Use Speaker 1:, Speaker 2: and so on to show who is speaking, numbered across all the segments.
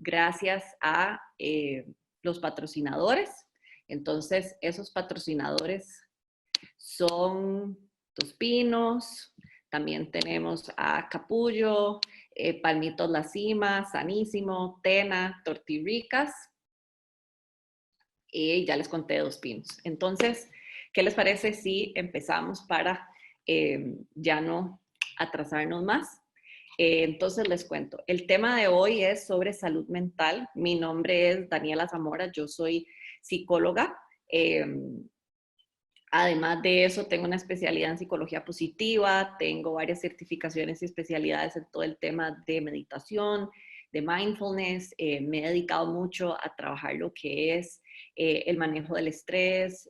Speaker 1: gracias a los patrocinadores. Entonces, esos patrocinadores son Dos Pinos, también tenemos a Capullo, Palmitos La Cima, Sanísimo, Tena, Tortirricas, y ya les conté Dos Pinos. Entonces, ¿qué les parece si empezamos para ya no atrasarnos más? Entonces les cuento, el tema de hoy es sobre salud mental. Mi nombre es Daniela Zamora, yo soy psicóloga. Además de eso, tengo una especialidad en psicología positiva, tengo varias certificaciones y especialidades en todo el tema de meditación, de mindfulness. Me he dedicado mucho a trabajar lo que es el manejo del estrés,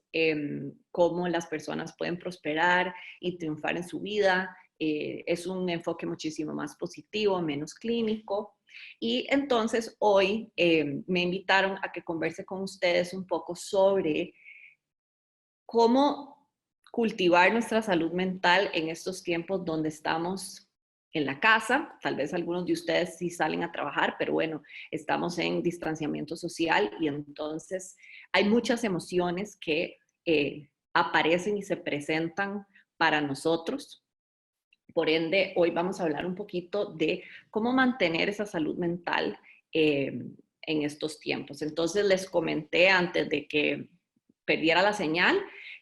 Speaker 1: cómo las personas pueden prosperar y triunfar en su vida. Es un enfoque muchísimo más positivo, menos clínico. Y entonces hoy me invitaron a que converse con ustedes un poco sobre cómo cultivar nuestra salud mental en estos tiempos donde estamos en la casa. Tal vez algunos de ustedes sí salen a trabajar, pero bueno, estamos en distanciamiento social y entonces hay muchas emociones que aparecen y se presentan para nosotros. Por ende, hoy vamos a hablar un poquito de cómo mantener esa salud mental en estos tiempos. Entonces les comenté antes de que perdiera la señal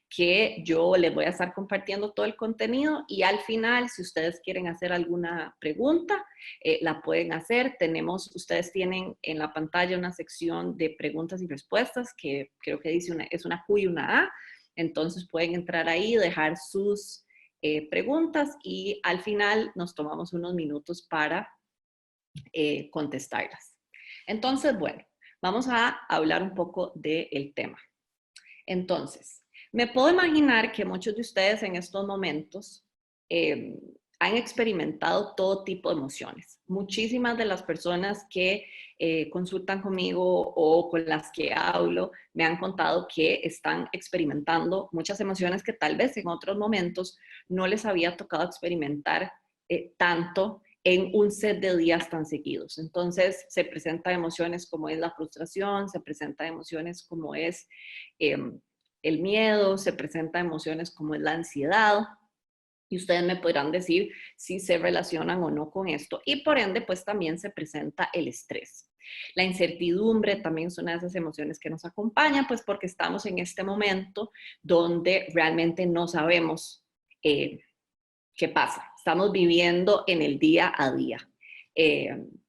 Speaker 1: que yo les voy a estar compartiendo todo el contenido y al final, si ustedes quieren hacer alguna pregunta, la pueden hacer. Ustedes tienen en la pantalla una sección de preguntas y respuestas que creo que dice es una Q y una A. Entonces pueden entrar ahí, dejar sus preguntas y al final nos tomamos unos minutos para contestarlas. Entonces, bueno, vamos a hablar un poco del tema. Entonces, me puedo imaginar que muchos de ustedes en estos momentos han experimentado todo tipo de emociones. Muchísimas de las personas que consultan conmigo o con las que hablo me han contado que están experimentando muchas emociones que tal vez en otros momentos no les había tocado experimentar tanto en un set de días tan seguidos. Entonces, se presentan emociones como es la frustración, se presentan emociones como es el miedo, se presentan emociones como es la ansiedad, y ustedes me podrán decir si se relacionan o no con esto. Y por ende, pues también se presenta el estrés. La incertidumbre también es una de esas emociones que nos acompaña, pues porque estamos en este momento donde realmente no sabemos qué pasa. Estamos viviendo en el día a día,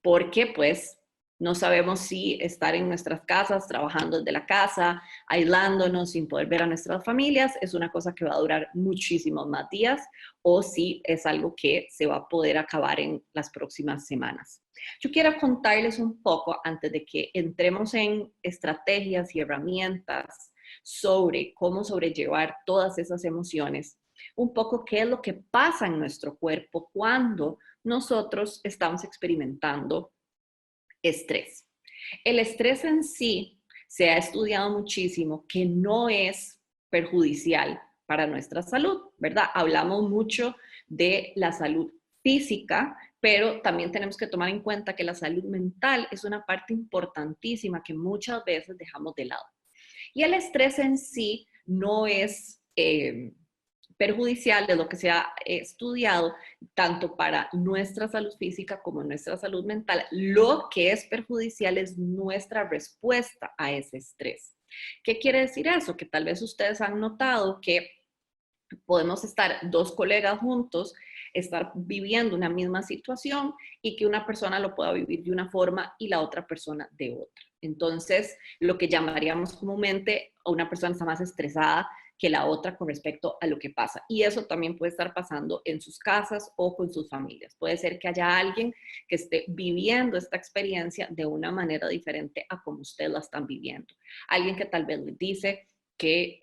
Speaker 1: porque pues no sabemos si estar en nuestras casas, trabajando desde la casa, aislándonos sin poder ver a nuestras familias, es una cosa que va a durar muchísimos más días o si es algo que se va a poder acabar en las próximas semanas. Yo quiero contarles un poco, antes de que entremos en estrategias y herramientas sobre cómo sobrellevar todas esas emociones, un poco qué es lo que pasa en nuestro cuerpo cuando nosotros estamos experimentando estrés. El estrés en sí se ha estudiado muchísimo que no es perjudicial para nuestra salud, ¿verdad? Hablamos mucho de la salud física, pero también tenemos que tomar en cuenta que la salud mental es una parte importantísima que muchas veces dejamos de lado. Y el estrés en sí no es perjudicial, de lo que se ha estudiado tanto para nuestra salud física como nuestra salud mental. Lo que es perjudicial es nuestra respuesta a ese estrés. ¿Qué quiere decir eso? Que tal vez ustedes han notado que podemos estar dos colegas juntos, estar viviendo una misma situación y que una persona lo pueda vivir de una forma y la otra persona de otra. Entonces, lo que llamaríamos comúnmente a una persona está más estresada que la otra con respecto a lo que pasa. Y eso también puede estar pasando en sus casas o con sus familias. Puede ser que haya alguien que esté viviendo esta experiencia de una manera diferente a como ustedes la están viviendo. Alguien que tal vez les dice que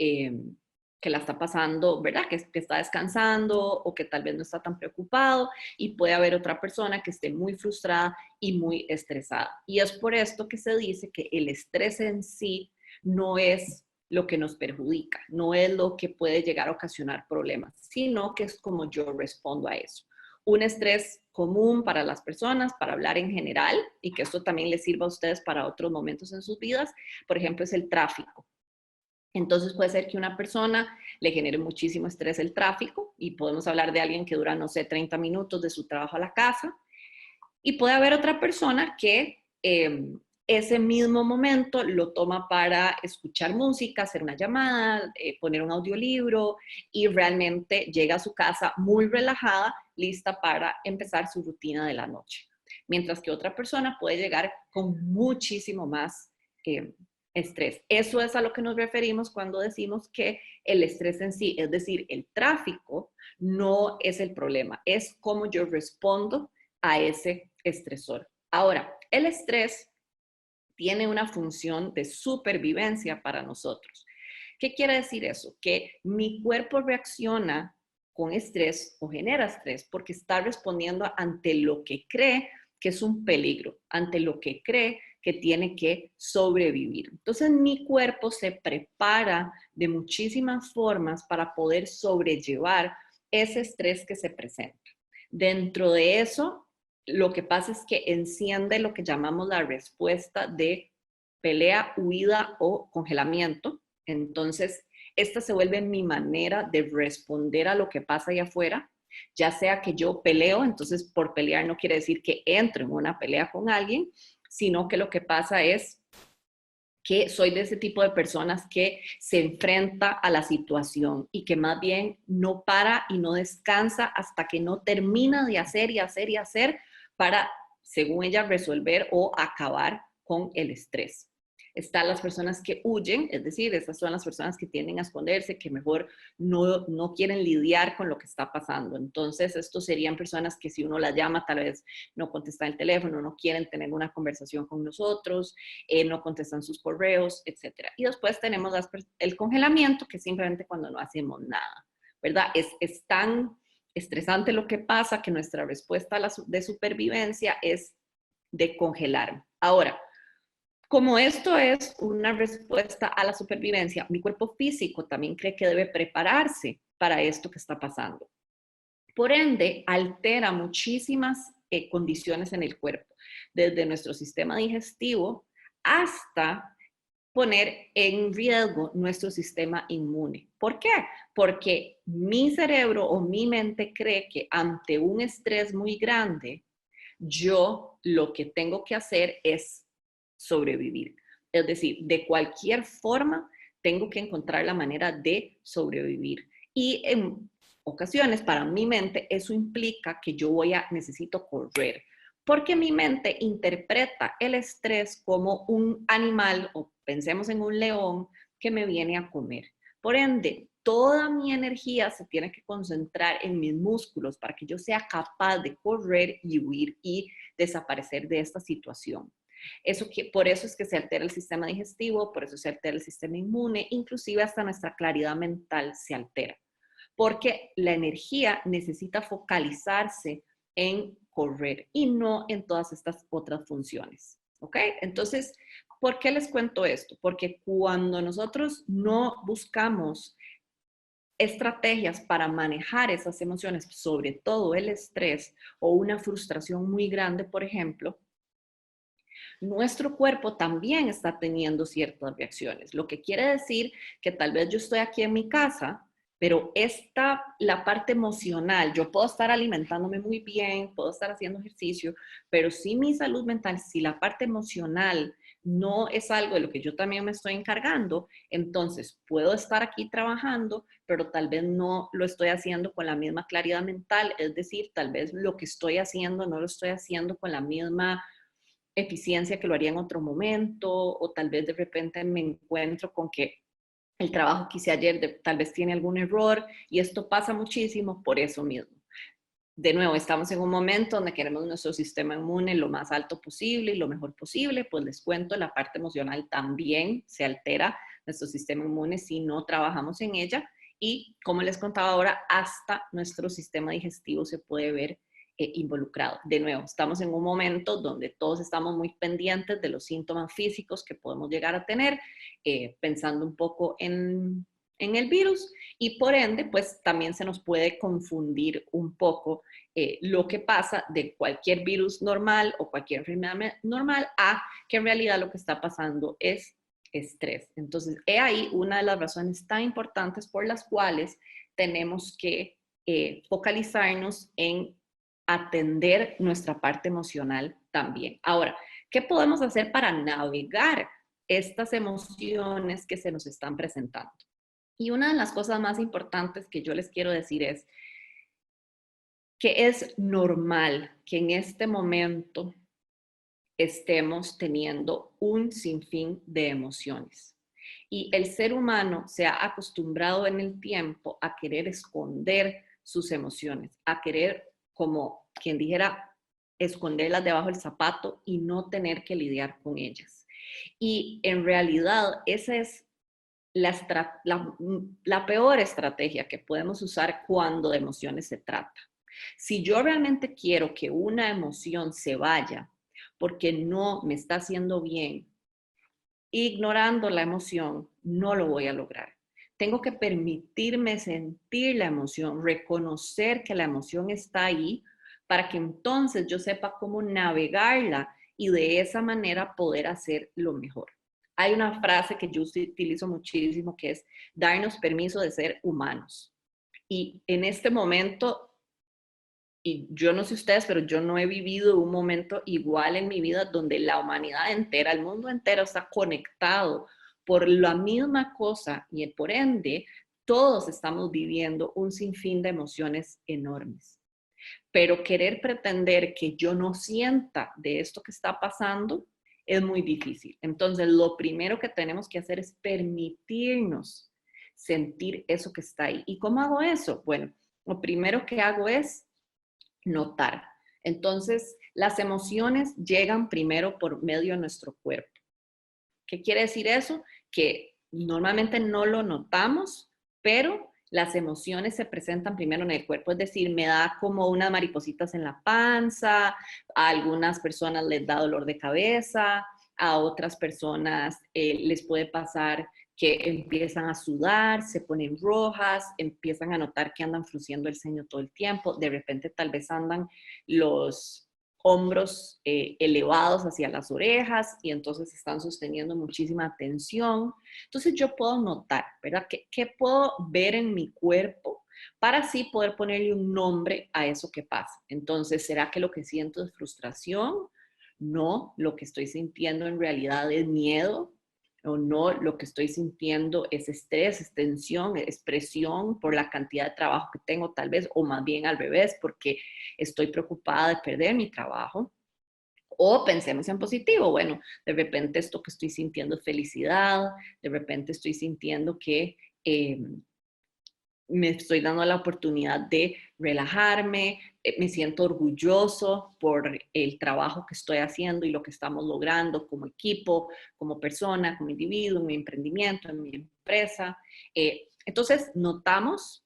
Speaker 1: la está pasando, ¿verdad? Que está descansando o que tal vez no está tan preocupado, y puede haber otra persona que esté muy frustrada y muy estresada. Y es por esto que se dice que el estrés en sí no es lo que nos perjudica, no es lo que puede llegar a ocasionar problemas, sino que es como yo respondo a eso. Un estrés común para las personas, para hablar en general, y que esto también les sirva a ustedes para otros momentos en sus vidas, por ejemplo, es el tráfico. Entonces puede ser que una persona le genere muchísimo estrés el tráfico, y podemos hablar de alguien que dura, no sé, 30 minutos de su trabajo a la casa, y puede haber otra persona que ese mismo momento lo toma para escuchar música, hacer una llamada, poner un audiolibro, y realmente llega a su casa muy relajada, lista para empezar su rutina de la noche. Mientras que otra persona puede llegar con muchísimo más estrés. Eso es a lo que nos referimos cuando decimos que el estrés en sí, es decir, el tráfico, no es el problema, es cómo yo respondo a ese estresor. Ahora, el estrés tiene una función de supervivencia para nosotros. ¿Qué quiere decir eso? Que mi cuerpo reacciona con estrés o genera estrés porque está respondiendo ante lo que cree que es un peligro, ante lo que cree que tiene que sobrevivir. Entonces mi cuerpo se prepara de muchísimas formas para poder sobrellevar ese estrés que se presenta. Dentro de eso, lo que pasa es que enciende lo que llamamos la respuesta de pelea, huida o congelamiento. Entonces, esta se vuelve mi manera de responder a lo que pasa allá afuera, ya sea que yo peleo, entonces por pelear no quiere decir que entro en una pelea con alguien, sino que lo que pasa es que soy de ese tipo de personas que se enfrenta a la situación y que más bien no para y no descansa hasta que no termina de hacer y hacer y hacer para, según ella, resolver o acabar con el estrés. Están las personas que huyen, es decir, esas son las personas que tienden a esconderse, que mejor no quieren lidiar con lo que está pasando. Entonces, estos serían personas que si uno las llama, tal vez no contestan el teléfono, no quieren tener una conversación con nosotros, no contestan sus correos, etc. Y después tenemos el congelamiento, que es simplemente cuando no hacemos nada, ¿verdad? Es tan estresante lo que pasa que nuestra respuesta de supervivencia es de congelar. Ahora, como esto es una respuesta a la supervivencia, mi cuerpo físico también cree que debe prepararse para esto que está pasando. Por ende, altera muchísimas condiciones en el cuerpo, desde nuestro sistema digestivo hasta poner en riesgo nuestro sistema inmune. ¿Por qué? Porque mi cerebro o mi mente cree que ante un estrés muy grande, yo lo que tengo que hacer es sobrevivir. Es decir, de cualquier forma, tengo que encontrar la manera de sobrevivir. Y en ocasiones, para mi mente, eso implica que yo necesito correr, porque mi mente interpreta el estrés como un animal, o pensemos en un león, que me viene a comer. Por ende, toda mi energía se tiene que concentrar en mis músculos para que yo sea capaz de correr y huir y desaparecer de esta situación. Por eso es que se altera el sistema digestivo, por eso se altera el sistema inmune, inclusive hasta nuestra claridad mental se altera, porque la energía necesita focalizarse en correr y no en todas estas otras funciones. ¿Ok? Entonces, ¿por qué les cuento esto? Porque cuando nosotros no buscamos estrategias para manejar esas emociones, sobre todo el estrés o una frustración muy grande, por ejemplo, nuestro cuerpo también está teniendo ciertas reacciones. Lo que quiere decir que tal vez yo estoy aquí en mi casa, pero la parte emocional, yo puedo estar alimentándome muy bien, puedo estar haciendo ejercicio, pero si mi salud mental, si la parte emocional no es algo de lo que yo también me estoy encargando, entonces puedo estar aquí trabajando, pero tal vez no lo estoy haciendo con la misma claridad mental, es decir, tal vez lo que estoy haciendo no lo estoy haciendo con la misma eficiencia que lo haría en otro momento, o tal vez de repente me encuentro con que el trabajo que hice ayer tal vez tiene algún error, y esto pasa muchísimo por eso mismo. De nuevo, estamos en un momento donde queremos nuestro sistema inmune lo más alto posible y lo mejor posible, pues les cuento, la parte emocional también se altera, nuestro sistema inmune si no trabajamos en ella, y como les contaba ahora, hasta nuestro sistema digestivo se puede ver involucrado. De nuevo, estamos en un momento donde todos estamos muy pendientes de los síntomas físicos que podemos llegar a tener, pensando un poco en en el virus y por ende, pues también se nos puede confundir un poco lo que pasa de cualquier virus normal o cualquier enfermedad normal a que en realidad lo que está pasando es estrés. Entonces, he ahí una de las razones tan importantes por las cuales tenemos que focalizarnos en atender nuestra parte emocional también. Ahora, ¿qué podemos hacer para navegar estas emociones que se nos están presentando? Y una de las cosas más importantes que yo les quiero decir es que es normal que en este momento estemos teniendo un sinfín de emociones. Y el ser humano se ha acostumbrado en el tiempo a querer esconder sus emociones, a querer, como quien dijera, esconderlas debajo del zapato y no tener que lidiar con ellas. Y en realidad esa es la peor estrategia que podemos usar cuando de emociones se trata. Si yo realmente quiero que una emoción se vaya porque no me está haciendo bien, ignorando la emoción, no lo voy a lograr. Tengo que permitirme sentir la emoción, reconocer que la emoción está ahí para que entonces yo sepa cómo navegarla y de esa manera poder hacer lo mejor. Hay una frase que yo utilizo muchísimo que es darnos permiso de ser humanos. Y en este momento y yo no sé ustedes, pero yo no he vivido un momento igual en mi vida donde la humanidad entera, el mundo entero está conectado por la misma cosa y por ende todos estamos viviendo un sinfín de emociones enormes. Pero querer pretender que yo no sienta de esto que está pasando es muy difícil. Entonces, lo primero que tenemos que hacer es permitirnos sentir eso que está ahí. ¿Y cómo hago eso? Bueno, lo primero que hago es notar. Entonces, las emociones llegan primero por medio de nuestro cuerpo. ¿Qué quiere decir eso? Que normalmente no lo notamos, pero las emociones se presentan primero en el cuerpo, es decir, me da como unas maripositas en la panza, a algunas personas les da dolor de cabeza, a otras personas les puede pasar que empiezan a sudar, se ponen rojas, empiezan a notar que andan frunciendo el ceño todo el tiempo, de repente tal vez andan los hombros elevados hacia las orejas y entonces están sosteniendo muchísima tensión. Entonces yo puedo notar, ¿verdad? ¿Qué puedo ver en mi cuerpo para así poder ponerle un nombre a eso que pasa? Entonces, ¿será que lo que siento es frustración? No, lo que estoy sintiendo en realidad es miedo, o no, lo que estoy sintiendo es estrés, es tensión, es presión por la cantidad de trabajo que tengo tal vez, o más bien al revés, porque estoy preocupada de perder mi trabajo. O pensemos en positivo, bueno, de repente esto que estoy sintiendo es felicidad, de repente estoy sintiendo que me estoy dando la oportunidad de relajarme, me siento orgulloso por el trabajo que estoy haciendo y lo que estamos logrando como equipo, como persona, como individuo, en mi emprendimiento, en mi empresa. Entonces, notamos,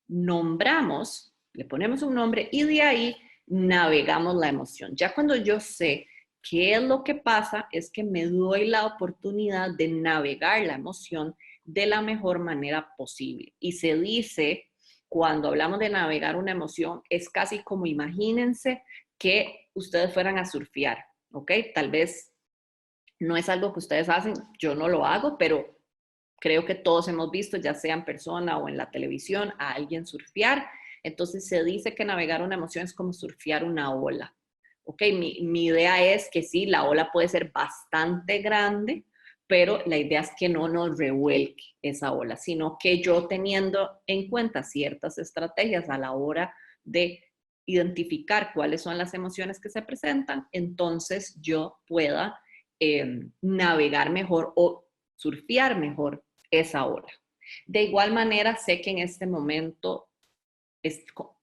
Speaker 1: nombramos, le ponemos un nombre y de ahí navegamos la emoción. Ya cuando yo sé qué es lo que pasa, es que me doy la oportunidad de navegar la emoción de la mejor manera posible. Y se dice, cuando hablamos de navegar una emoción, es casi como imagínense que ustedes fueran a surfear, ¿ok? Tal vez no es algo que ustedes hacen, yo no lo hago, pero creo que todos hemos visto, ya sea en persona o en la televisión, a alguien surfear. Entonces se dice que navegar una emoción es como surfear una ola. Ok, mi idea es que sí, la ola puede ser bastante grande, pero la idea es que no nos revuelque esa ola, sino que yo teniendo en cuenta ciertas estrategias a la hora de identificar cuáles son las emociones que se presentan, entonces yo pueda navegar mejor o surfear mejor esa ola. De igual manera, sé que en este momento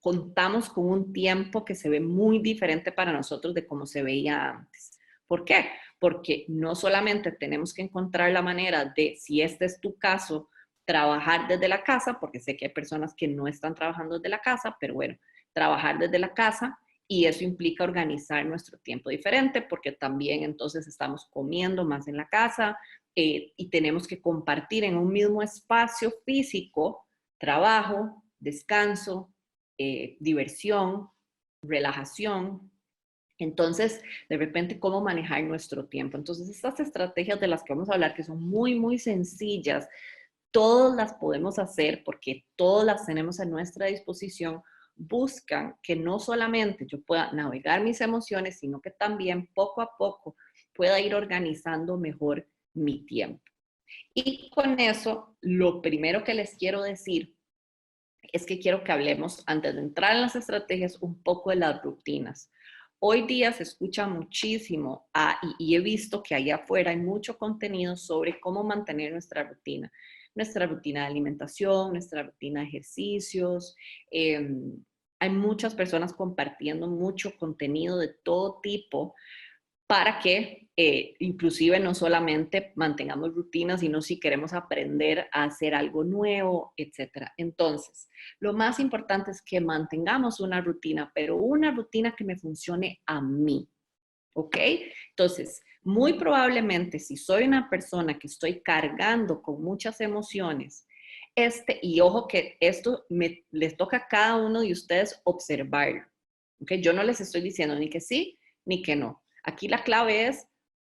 Speaker 1: contamos con un tiempo que se ve muy diferente para nosotros de cómo se veía antes. ¿Por qué? Porque no solamente tenemos que encontrar la manera de, si este es tu caso, trabajar desde la casa, porque sé que hay personas que no están trabajando desde la casa, pero bueno, trabajar desde la casa y eso implica organizar nuestro tiempo diferente porque también entonces estamos comiendo más en la casa y tenemos que compartir en un mismo espacio físico trabajo, descanso, diversión, relajación. Entonces, de repente, ¿cómo manejar nuestro tiempo? Entonces, estas estrategias de las que vamos a hablar, que son muy, muy sencillas, todas las podemos hacer porque todas las tenemos a nuestra disposición, buscan que no solamente yo pueda navegar mis emociones, sino que también poco a poco pueda ir organizando mejor mi tiempo. Y con eso, lo primero que les quiero decir es que quiero que hablemos, antes de entrar en las estrategias, un poco de las rutinas. Hoy día se escucha muchísimo y he visto que allá afuera hay mucho contenido sobre cómo mantener nuestra rutina de alimentación, nuestra rutina de ejercicios. Hay muchas personas compartiendo mucho contenido de todo tipo para que inclusive no solamente mantengamos rutinas, sino si queremos aprender a hacer algo nuevo, etc. Entonces, lo más importante es que mantengamos una rutina, pero una rutina que me funcione a mí, ¿ok? Entonces, muy probablemente si soy una persona que estoy cargando con muchas emociones, y ojo que esto les toca a cada uno de ustedes observarlo, ¿ok? Yo no les estoy diciendo ni que sí ni que no. Aquí la clave es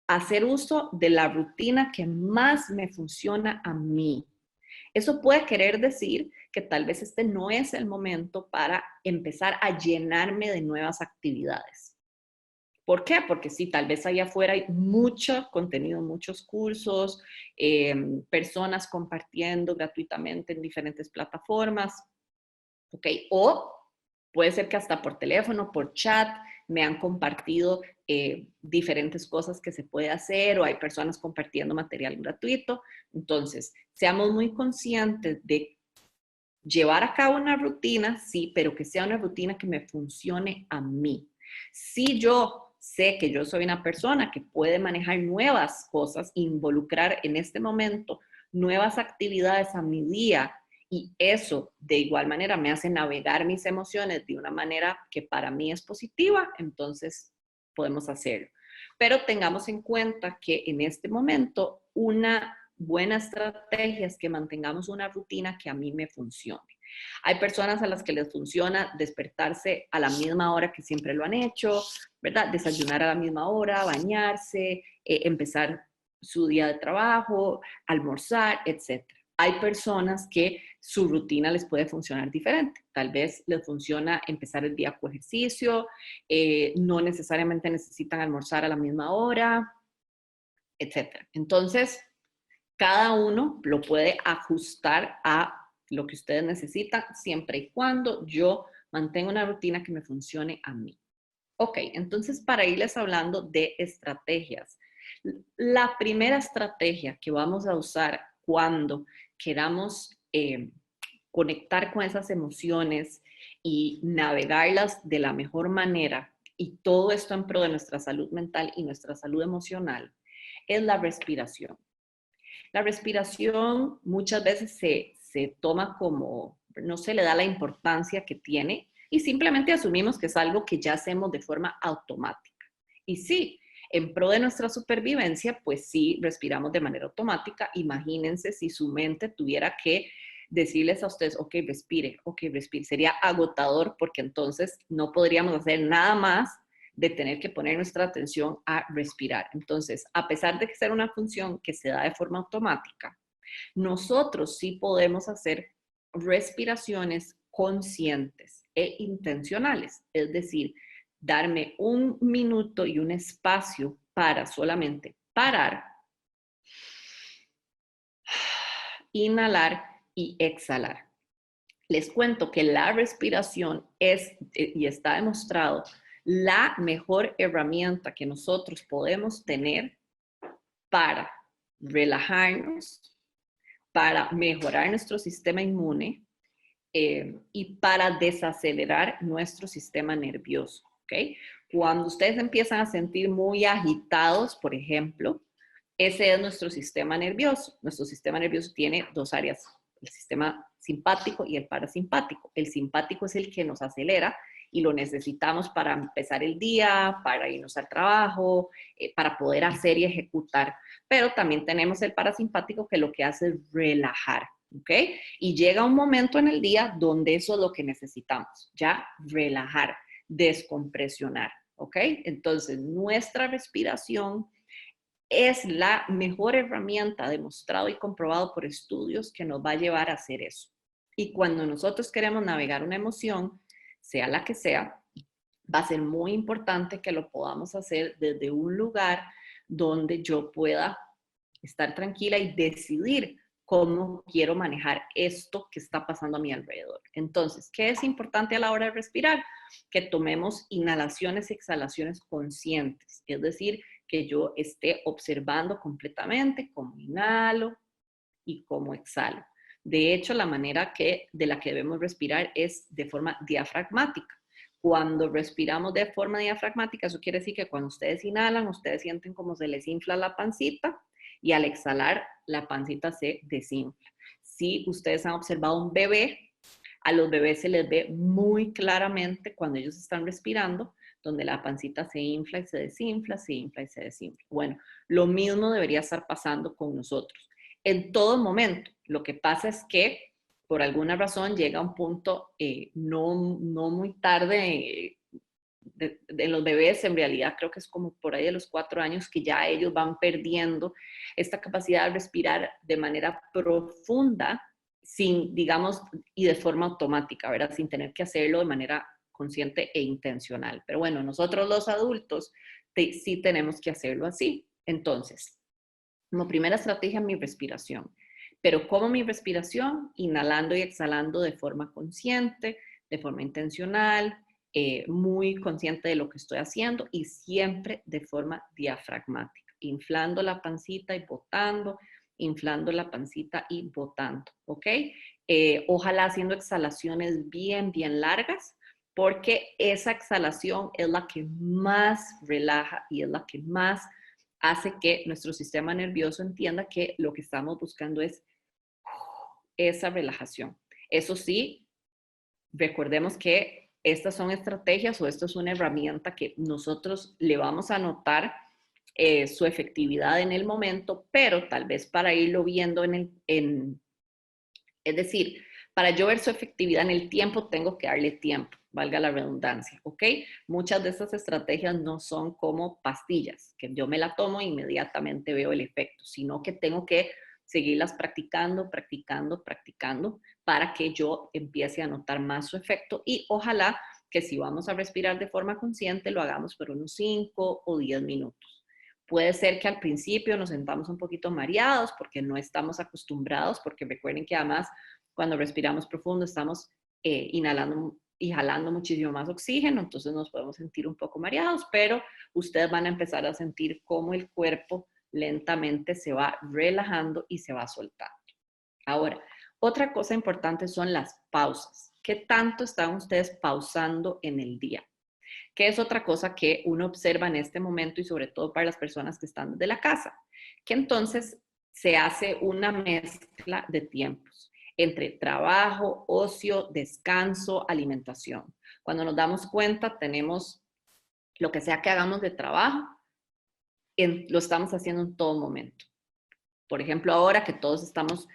Speaker 1: hacer uso de la rutina que más me funciona a mí. Eso puede querer decir que tal vez este no es el momento para empezar a llenarme de nuevas actividades. ¿Por qué? Porque sí, tal vez allá afuera hay mucho contenido, muchos cursos, personas compartiendo gratuitamente en diferentes plataformas, ¿ok? O puede ser que hasta por teléfono, por chat, me han compartido diferentes cosas que se puede hacer o hay personas compartiendo material gratuito. Entonces, seamos muy conscientes de llevar a cabo una rutina, sí, pero que sea una rutina que me funcione a mí. Si yo sé que yo soy una persona que puede manejar nuevas cosas, involucrar en este momento nuevas actividades a mi día y eso de igual manera me hace navegar mis emociones de una manera que para mí es positiva, entonces podemos hacerlo. Pero tengamos en cuenta que en este momento una buena estrategia es que mantengamos una rutina que a mí me funcione. Hay personas a las que les funciona despertarse a la misma hora que siempre lo han hecho, ¿verdad? Desayunar a la misma hora, bañarse, empezar su día de trabajo, almorzar, etc. Hay personas que su rutina les puede funcionar diferente. Tal vez les funciona empezar el día con ejercicio, no necesariamente necesitan almorzar a la misma hora, etc. Entonces, cada uno lo puede ajustar a lo que ustedes necesitan siempre y cuando yo mantenga una rutina que me funcione a mí. Ok, entonces para irles hablando de estrategias. La primera estrategia que vamos a usar cuando queramos conectar con esas emociones y navegarlas de la mejor manera, y todo esto en pro de nuestra salud mental y nuestra salud emocional, es la respiración. La respiración muchas veces se toma como, no se le da la importancia que tiene y simplemente asumimos que es algo que ya hacemos de forma automática. Y sí, en pro de nuestra supervivencia, pues sí, respiramos de manera automática. Imagínense si su mente tuviera que decirles a ustedes, ok, respire, ok, respire. Sería agotador porque entonces no podríamos hacer nada más de tener que poner nuestra atención a respirar. Entonces, a pesar de que sea una función que se da de forma automática, nosotros sí podemos hacer respiraciones conscientes e intencionales, es decir, darme un minuto y un espacio para solamente parar, inhalar y exhalar. Les cuento que la respiración es, y está demostrado, la mejor herramienta que nosotros podemos tener para relajarnos, para mejorar nuestro sistema inmune y para desacelerar nuestro sistema nervioso. ¿Okay? Cuando ustedes empiezan a sentir muy agitados, por ejemplo, ese es nuestro sistema nervioso. Nuestro sistema nervioso tiene dos áreas, el sistema simpático y el parasimpático. El simpático es el que nos acelera y lo necesitamos para empezar el día, para irnos al trabajo, para poder hacer y ejecutar. Pero también tenemos el parasimpático que lo que hace es relajar, ¿ok? Y llega un momento en el día donde eso es lo que necesitamos, ya relajar, descompresionar, ¿ok? Entonces, nuestra respiración es la mejor herramienta demostrado y comprobado por estudios que nos va a llevar a hacer eso. Y cuando nosotros queremos navegar una emoción, sea la que sea, va a ser muy importante que lo podamos hacer desde un lugar donde yo pueda estar tranquila y decidir cómo quiero manejar esto que está pasando a mi alrededor. Entonces, ¿qué es importante a la hora de respirar? Que tomemos inhalaciones y exhalaciones conscientes, es decir, que yo esté observando completamente cómo inhalo y cómo exhalo. De hecho, la manera de la que debemos respirar es de forma diafragmática. Cuando respiramos de forma diafragmática, eso quiere decir que cuando ustedes inhalan, ustedes sienten como se les infla la pancita y al exhalar, la pancita se desinfla. Si ustedes han observado un bebé, a los bebés se les ve muy claramente cuando ellos están respirando, donde la pancita se infla y se desinfla, se infla y se desinfla. Bueno, lo mismo debería estar pasando con nosotros. En todo momento, lo que pasa es que por alguna razón llega un punto no muy tarde de los bebés, en realidad creo que es como por ahí de los 4 años que ya ellos van perdiendo esta capacidad de respirar de manera profunda, sin, digamos, y de forma automática, ¿verdad? Sin tener que hacerlo de manera consciente e intencional. Pero bueno, nosotros los adultos sí tenemos que hacerlo así. Entonces, como primera estrategia, mi respiración. Pero ¿cómo mi respiración? Inhalando y exhalando de forma consciente, de forma intencional, muy consciente de lo que estoy haciendo y siempre de forma diafragmática, inflando la pancita y botando, inflando la pancita y botando, ¿ok? Ojalá haciendo exhalaciones bien, bien largas, porque esa exhalación es la que más relaja y es la que más hace que nuestro sistema nervioso entienda que lo que estamos buscando es esa relajación. Eso sí, recordemos que estas son estrategias o esto es una herramienta que nosotros le vamos a notar su efectividad en el momento, pero tal vez para irlo viendo es decir, para yo ver su efectividad en el tiempo, tengo que darle tiempo, valga la redundancia, ¿ok? Muchas de estas estrategias no son como pastillas, que yo me la tomo e inmediatamente veo el efecto, sino que tengo que seguirlas practicando, practicando, practicando, para que yo empiece a notar más su efecto y ojalá que si vamos a respirar de forma consciente, lo hagamos por unos 5 o 10 minutos. Puede ser que al principio nos sentamos un poquito mareados porque no estamos acostumbrados, porque recuerden que además cuando respiramos profundo estamos inhalando y jalando muchísimo más oxígeno, entonces nos podemos sentir un poco mareados, pero ustedes van a empezar a sentir cómo el cuerpo lentamente se va relajando y se va soltando. Ahora, otra cosa importante son las pausas. ¿Qué tanto están ustedes pausando en el día? Que es otra cosa que uno observa en este momento y sobre todo para las personas que están desde la casa, que entonces se hace una mezcla de tiempos entre trabajo, ocio, descanso, alimentación. Cuando nos damos cuenta, tenemos lo que sea que hagamos de trabajo, lo estamos haciendo en todo momento. Por ejemplo, ahora que todos estamos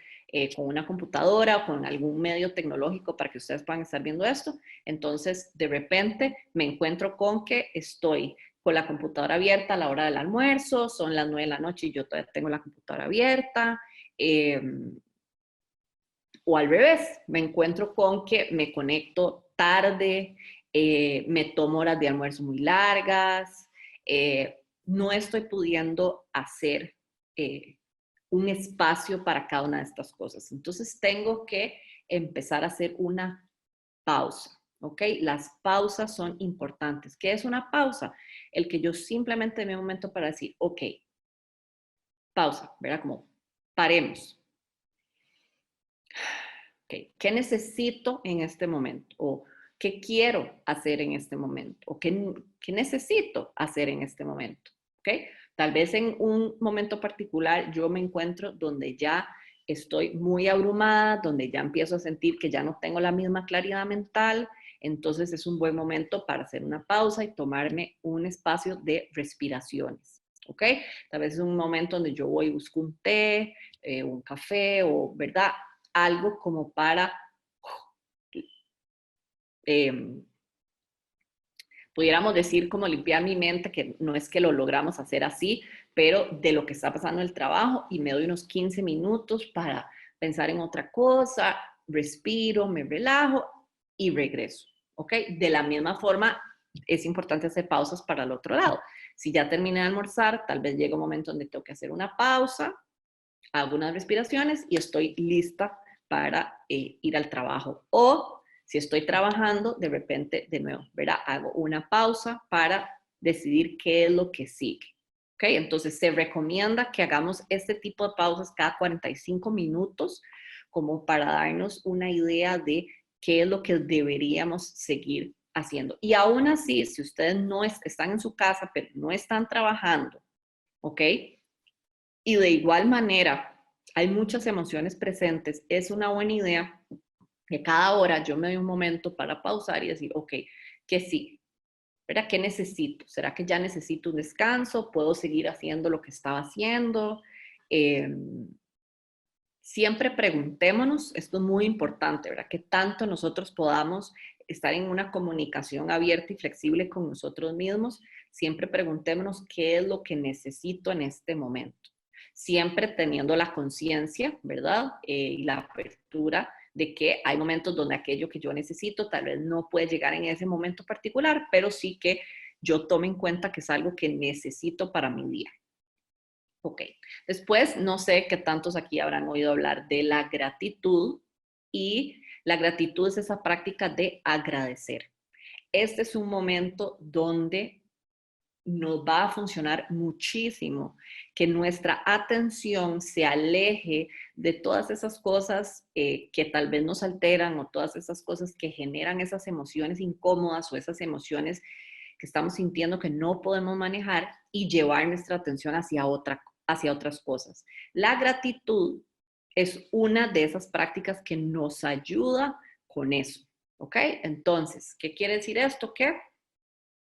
Speaker 1: con una computadora o con algún medio tecnológico para que ustedes puedan estar viendo esto, entonces de repente me encuentro con que estoy con la computadora abierta a la hora del almuerzo, son las 9 de la noche y yo todavía tengo la computadora abierta, o al revés, me encuentro con que me conecto tarde, me tomo horas de almuerzo muy largas, no estoy pudiendo hacer un espacio para cada una de estas cosas. Entonces tengo que empezar a hacer una pausa, ¿ok? Las pausas son importantes. ¿Qué es una pausa? El que yo simplemente me dé un momento para decir, ok, pausa, ¿verdad? Como paremos. Okay. ¿Qué necesito en este momento? ¿O qué quiero hacer en este momento? ¿O qué necesito hacer en este momento? ¿Okay? Tal vez en un momento particular yo me encuentro donde ya estoy muy abrumada, donde ya empiezo a sentir que ya no tengo la misma claridad mental, Entonces es un buen momento para hacer una pausa y tomarme un espacio de respiraciones. ¿Ok? Tal vez es un momento donde yo voy y busco un té, un café o, ¿verdad? Algo como para, pudiéramos decir, como limpiar mi mente, que no es que lo logramos hacer así, pero de lo que está pasando en el trabajo y me doy unos 15 minutos para pensar en otra cosa, respiro, me relajo y regreso. ¿Ok? De la misma forma, es importante hacer pausas para el otro lado. Si ya terminé de almorzar, tal vez llega un momento donde tengo que hacer una pausa, hago unas respiraciones y estoy lista para ir al trabajo. O si estoy trabajando, de repente, de nuevo, ¿verdad? Hago una pausa para decidir qué es lo que sigue. ¿Ok? Entonces, se recomienda que hagamos este tipo de pausas cada 45 minutos como para darnos una idea de qué es lo que deberíamos seguir haciendo. Y aún así, si ustedes no están en su casa, pero no están trabajando, ¿ok? Y de igual manera, hay muchas emociones presentes. Es una buena idea que cada hora yo me doy un momento para pausar y decir, ok, que sí, ¿verdad? ¿Qué necesito? ¿Será que ya necesito un descanso? ¿Puedo seguir haciendo lo que estaba haciendo? Siempre preguntémonos, esto es muy importante, ¿verdad? Que tanto nosotros podamos estar en una comunicación abierta y flexible con nosotros mismos, siempre preguntémonos qué es lo que necesito en este momento. Siempre teniendo la conciencia, ¿verdad? Y la apertura de que hay momentos donde aquello que yo necesito tal vez no puede llegar en ese momento particular, pero sí que yo tome en cuenta que es algo que necesito para mi día. Ok, después no sé qué tantos aquí habrán oído hablar de la gratitud y la gratitud es esa práctica de agradecer. Este es un momento donde nos va a funcionar muchísimo que nuestra atención se aleje de todas esas cosas que tal vez nos alteran o todas esas cosas que generan esas emociones incómodas o esas emociones que estamos sintiendo que no podemos manejar y llevar nuestra atención hacia otras cosas. La gratitud es una de esas prácticas que nos ayuda con eso, ¿ok? Entonces, ¿qué quiere decir esto? Que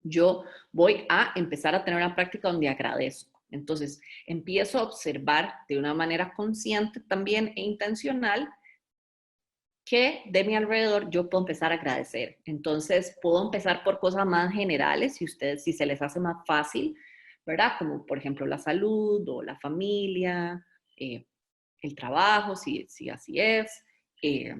Speaker 1: yo voy a empezar a tener una práctica donde agradezco. Entonces, empiezo a observar de una manera consciente también e intencional que de mi alrededor yo puedo empezar a agradecer. Entonces, puedo empezar por cosas más generales, si se les hace más fácil, ¿verdad? Como por ejemplo la salud o la familia, el trabajo, si así es, eh,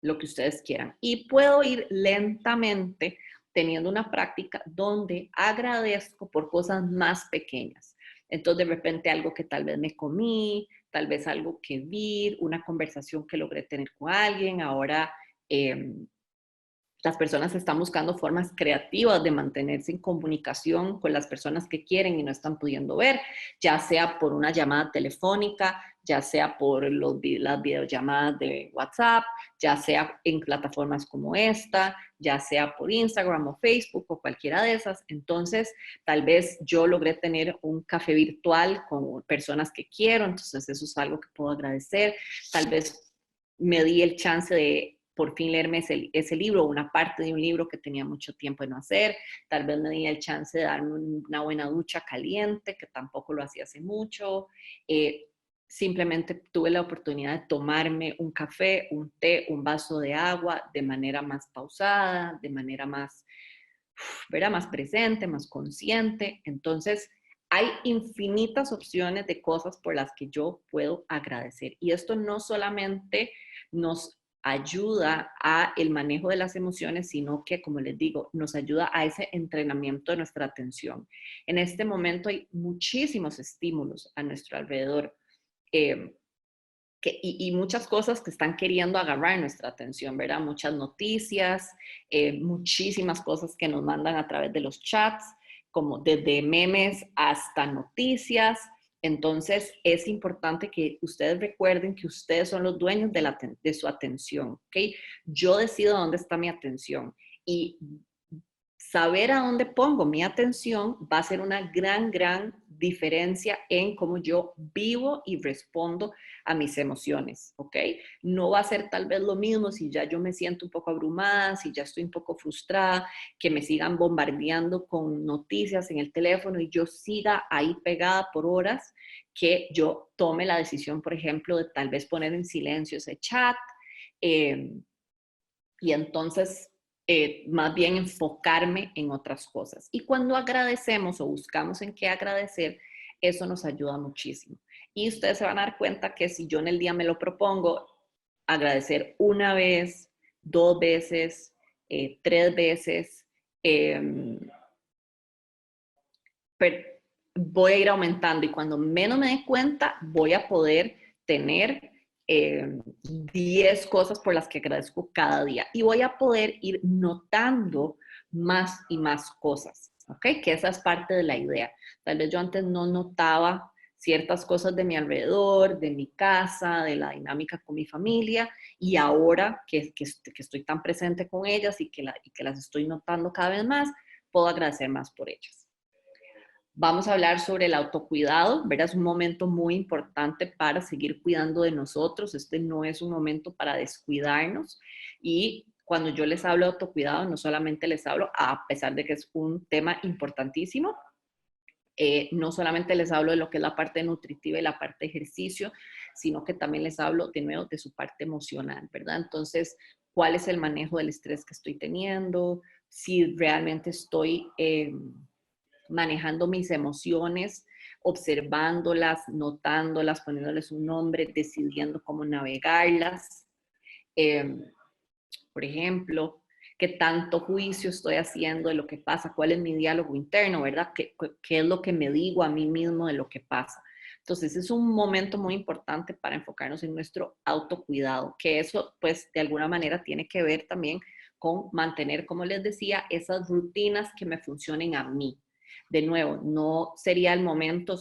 Speaker 1: lo que ustedes quieran. Y puedo ir lentamente teniendo una práctica donde agradezco por cosas más pequeñas. Entonces, de repente algo que tal vez me comí, tal vez algo que vi, una conversación que logré tener con alguien. Ahora las personas están buscando formas creativas de mantenerse en comunicación con las personas que quieren y no están pudiendo ver, ya sea por una llamada telefónica, ya sea por las videollamadas de WhatsApp, ya sea en plataformas como esta, ya sea por Instagram o Facebook o cualquiera de esas. Entonces, tal vez yo logré tener un café virtual con personas que quiero, entonces eso es algo que puedo agradecer. Tal vez me di el chance de por fin leerme ese libro, una parte de un libro que tenía mucho tiempo de no hacer. Tal vez me di el chance de darme una buena ducha caliente, que tampoco lo hacía hace mucho. Simplemente tuve la oportunidad de tomarme un café, un té, un vaso de agua de manera más pausada, de manera más, ¿verdad? Más presente, más consciente. Entonces, hay infinitas opciones de cosas por las que yo puedo agradecer. Y esto no solamente nos ayuda a el manejo de las emociones, sino que, como les digo, nos ayuda a ese entrenamiento de nuestra atención. En este momento hay muchísimos estímulos a nuestro alrededor eh, y muchas cosas que están queriendo agarrar nuestra atención, ¿verdad? Muchas noticias, muchísimas cosas que nos mandan a través de los chats, como desde memes hasta noticias. Entonces, es importante que ustedes recuerden que ustedes son los dueños de su atención, ¿ok? Yo decido dónde está mi atención y saber a dónde pongo mi atención va a ser una gran diferencia en cómo yo vivo y respondo a mis emociones, ¿ok? No va a ser tal vez lo mismo si ya yo me siento un poco abrumada, si ya estoy un poco frustrada, que me sigan bombardeando con noticias en el teléfono y yo siga ahí pegada por horas, que yo tome la decisión, por ejemplo, de tal vez poner en silencio ese chat, eh, y entonces más bien enfocarme en otras cosas. Y cuando agradecemos o buscamos en qué agradecer, eso nos ayuda muchísimo. Y ustedes se van a dar cuenta que si yo en el día me lo propongo, agradecer una vez, dos veces, tres veces, eh, voy a ir aumentando y cuando menos me dé cuenta voy a poder tener 10 cosas por las que agradezco cada día y voy a poder ir notando más y más cosas, ¿ok? Que esa es parte de la idea. Tal vez yo antes no notaba ciertas cosas de mi alrededor, de mi casa, de la dinámica con mi familia y ahora que estoy tan presente con ellas y que las estoy notando cada vez más, puedo agradecer más por ellas. Vamos a hablar sobre el autocuidado, ¿verdad? Es un momento muy importante para seguir cuidando de nosotros. Este no es un momento para descuidarnos. Y cuando yo les hablo de autocuidado, no solamente les hablo, a pesar de que es un tema importantísimo, no solamente les hablo de lo que es la parte nutritiva y la parte de ejercicio, sino que también les hablo de nuevo de su parte emocional, ¿verdad? Entonces, ¿cuál es el manejo del estrés que estoy teniendo? Si realmente estoy manejando mis emociones, observándolas, notándolas, poniéndoles un nombre, decidiendo cómo navegarlas. Eh, por ejemplo, qué tanto juicio estoy haciendo de lo que pasa, cuál es mi diálogo interno, ¿verdad? ¿Qué es lo que me digo a mí mismo de lo que pasa? Entonces es un momento muy importante para enfocarnos en nuestro autocuidado, que eso pues de alguna manera tiene que ver también con mantener, como les decía, esas rutinas que me funcionen a mí. De nuevo, no sería el momento,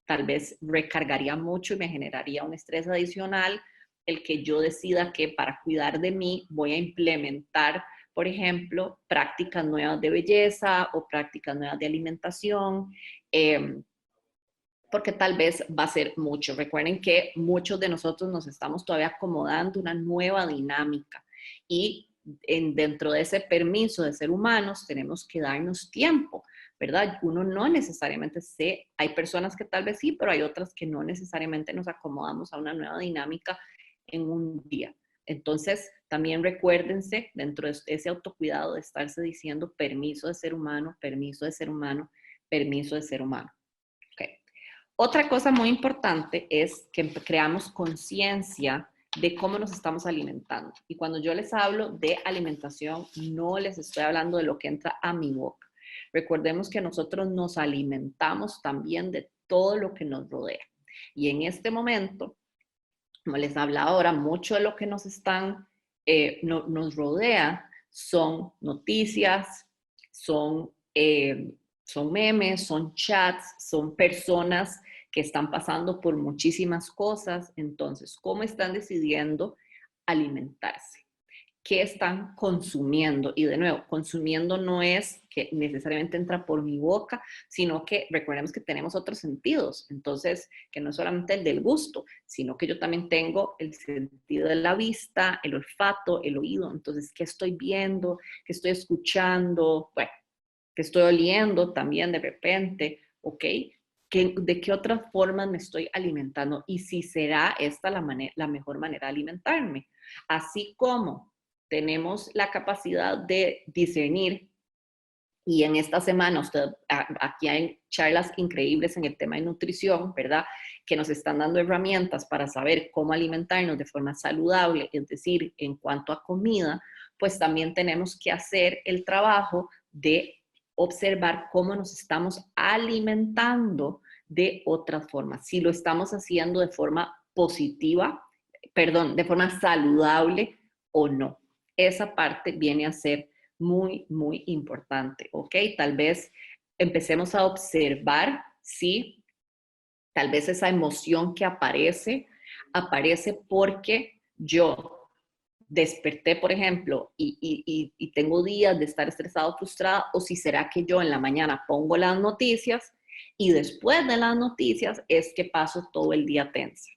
Speaker 1: tal vez recargaría mucho y me generaría un estrés adicional el que yo decida que para cuidar de mí voy a implementar, por ejemplo, prácticas nuevas de belleza o prácticas nuevas de alimentación, porque tal vez va a ser mucho. Recuerden que muchos de nosotros nos estamos todavía acomodando una nueva dinámica y dentro de ese permiso de ser humanos tenemos que darnos tiempo, ¿verdad? Uno no necesariamente hay personas que tal vez sí, pero hay otras que no necesariamente nos acomodamos a una nueva dinámica en un día. Entonces, también recuérdense dentro de ese autocuidado de estarse diciendo permiso de ser humano, permiso de ser humano, permiso de ser humano. Okay. Otra cosa muy importante es que creamos conciencia de cómo nos estamos alimentando. Y cuando yo les hablo de alimentación, no les estoy hablando de lo que entra a mi boca. Recordemos que nosotros nos alimentamos también de todo lo que nos rodea. Y en este momento, como les habla ahora, mucho de lo que nos rodea son noticias, son, son memes, son chats, son personas que están pasando por muchísimas cosas. Entonces, ¿cómo están decidiendo alimentarse? ¿Qué están consumiendo? Y de nuevo, consumiendo no es que necesariamente entra por mi boca, sino que recordemos que tenemos otros sentidos. Entonces, que no es solamente el del gusto, sino que yo también tengo el sentido de la vista, el olfato, el oído. Entonces, ¿qué estoy viendo? ¿Qué estoy escuchando? Bueno, ¿qué estoy oliendo también de repente? ¿Ok? ¿De qué otras formas me estoy alimentando? Y si será esta la mejor manera de alimentarme. Así como tenemos la capacidad de discernir, y en esta semana aquí hay charlas increíbles en el tema de nutrición, ¿verdad? Que nos están dando herramientas para saber cómo alimentarnos de forma saludable, es decir, en cuanto a comida, pues también tenemos que hacer el trabajo de observar cómo nos estamos alimentando de otras formas. Si lo estamos haciendo de forma positiva, perdón, de forma saludable o no. Esa parte viene a ser muy importante, ¿ok? Tal vez empecemos a observar si tal vez esa emoción que aparece porque yo desperté, por ejemplo, y tengo días de estar estresado, frustrada, o si será que yo en la mañana pongo las noticias y después de las noticias es que paso todo el día tensa.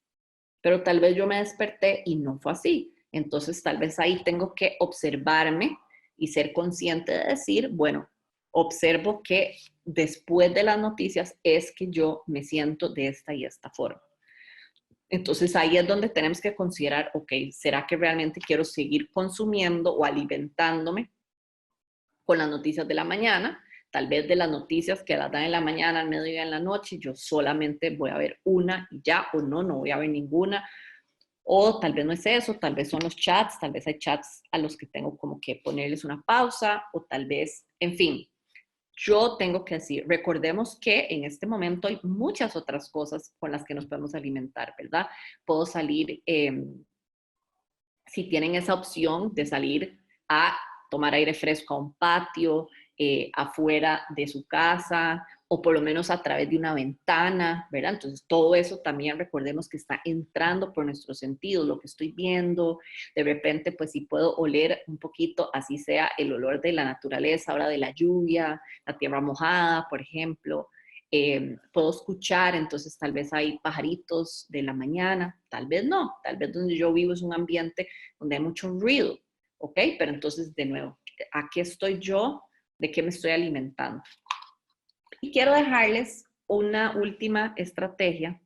Speaker 1: Pero tal vez yo me desperté y no fue así. Entonces tal vez ahí tengo que observarme y ser consciente de decir, bueno, observo que después de las noticias es que yo me siento de esta y esta forma. Entonces ahí es donde tenemos que considerar, ok, ¿será que realmente quiero seguir consumiendo o alimentándome con las noticias de la mañana? Tal vez de las noticias que las dan en la mañana, al mediodía, en la noche, yo solamente voy a ver una y ya, o no, no voy a ver ninguna. O tal vez no es eso, tal vez son los chats, tal vez hay chats a los que tengo como que ponerles una pausa, o tal vez, en fin, yo tengo que decir, recordemos que en este momento hay muchas otras cosas con las que nos podemos alimentar, ¿verdad? Puedo salir, si tienen esa opción de salir a tomar aire fresco a un patio, afuera de su casa, o por lo menos a través de una ventana, ¿verdad? Entonces todo eso también recordemos que está entrando por nuestros sentidos, lo que estoy viendo, de repente pues si puedo oler un poquito, así sea el olor de la naturaleza, ahora de la lluvia, la tierra mojada, por ejemplo, puedo escuchar, entonces tal vez hay pajaritos de la mañana, tal vez no, tal vez donde yo vivo es un ambiente donde hay mucho ruido, ¿ok? Pero entonces de nuevo, ¿a qué estoy yo? ¿De qué me estoy alimentando? Y quiero dejarles una última estrategia,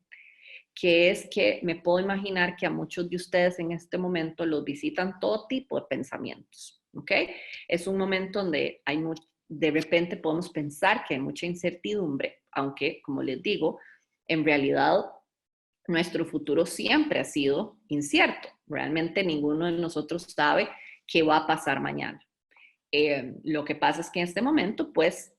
Speaker 1: que es que me puedo imaginar que a muchos de ustedes en este momento los visitan todo tipo de pensamientos, ¿ok? Es un momento donde hay de repente podemos pensar que hay mucha incertidumbre, aunque, como les digo, en realidad nuestro futuro siempre ha sido incierto. Realmente ninguno de nosotros sabe qué va a pasar mañana. Lo que pasa es que en este momento, pues,